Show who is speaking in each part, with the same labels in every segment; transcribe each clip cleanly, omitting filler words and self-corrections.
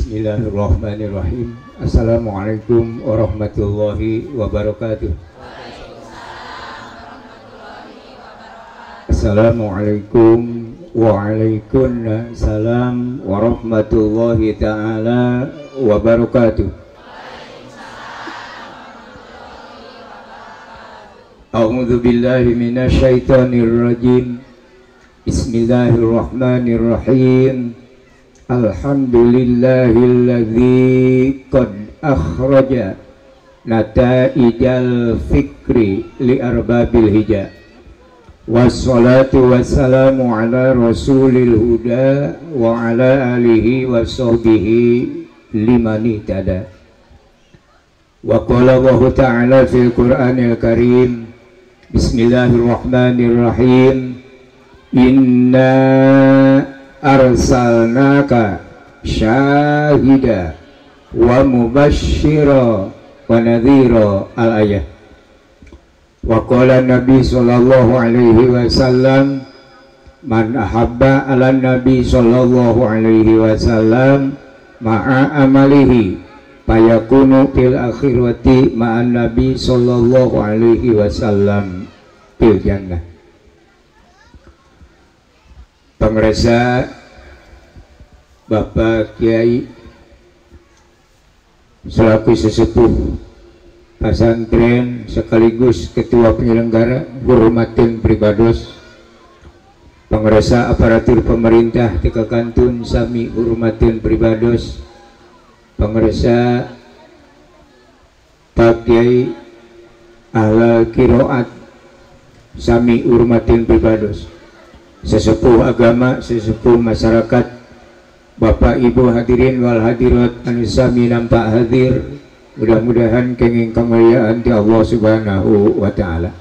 Speaker 1: Bismillahirrahmanirrahim. Assalamualaikum warahmatullahi wabarakatuh. Assalamualaikum waalaikumsalam warahmatullahi ta'ala wabarakatuh. A'udzu billahi minasyaitonir rajim. Bismillahirrahmanirrahim. Alhamdulillahilladzi qad akhraja nataijal fikri li arbabil hija. Wassalatu wassalamu ala rasulil huda wa ala alihi wa sahbihi liman ihtada. Wa qala Allahu ta'ala fil Qur'anil Karim. Bismillahirrahmanirrahim. Inna arsalnaka syahida wa mubashshira wa nadhira al-ayah. Wa qala Nabi sallallahu alaihi wasallam man ahabba ala Nabi sallallahu alaihi wasallam ma'a amalihi fayakunu fil akhirati ma'an Nabi sallallahu alaihi wasallam fil jannah. Pengresa Bapak Kiai selaku sesepuh pesantren sekaligus ketua penyelenggara Hurmatin Pribados, pengresa aparatur pemerintah Tika Kantun sami Hurmatin Pribados, pengresa Pak Kiai Ahlal Kiroat sami Hurmatin Pribados, sesepuh agama, sesepuh masyarakat, Bapak Ibu hadirin wal hadirat anu sami nampak hadir, mudah-mudahan kenging kemuliaan ti Allah Subhanahu wa taala.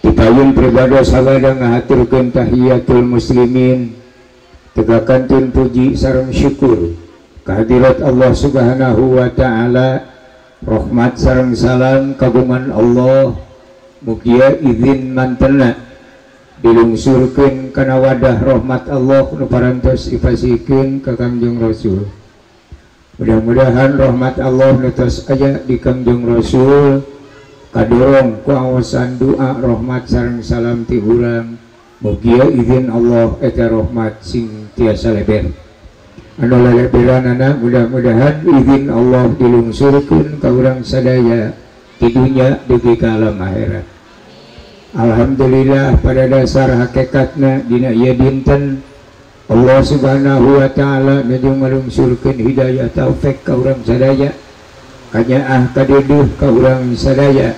Speaker 1: Dipayun Pribados sabada ngahaturkeun tahiyatul muslimin, tegakantun puji sareng syukur kehadirat Allah Subhanahu wa taala, rahmat sareng salam kagungan Allah mugia izin mantena dilungsurkeun kana wadah rahmat Allah nu parantos ifasikeun ka Kangjeng Rasul. Mudah-mudahan rahmat Allah nu tos aya di Kangjeng Rasul kadorong ku awasan doa rahmat sareng salam ti urang, mugia izin Allah eta rahmat sing tiasa leber. Anu leleberanana mudah-mudahan izin Allah dilungsurkeun ka urang sadaya di dunya dugi ka alam akhirat. Alhamdulillah pada dasar hakikatna dina ieu dinten Allah Subhanahu wa taala najung ngalungsurkeun hidayah taufik ka urang sadaya, kanyaah kaduduh ka urang sadaya,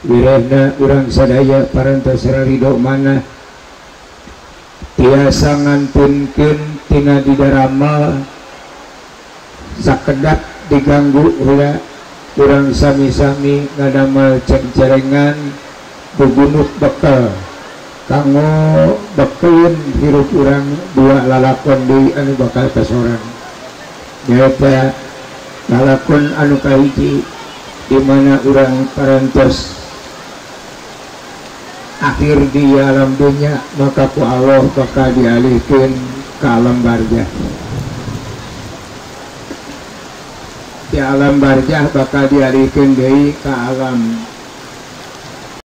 Speaker 1: wirehna urang sadaya parantos ridho manah tiasa ngantunkeun tina didaramal sakedap diganggu heula urang sami-sami ngadamal cengcerengan bugunut bekal kanggo bekeun hirup urang dua lalakon deui anu bakal kasorang, nyaeta lalakon anu kahiji di mana urang parantos akhir di alam dunya maka ku Allah bakal dialihkeun ke alam barzah. Di alam barzah bakal dialihkeun deui ke alam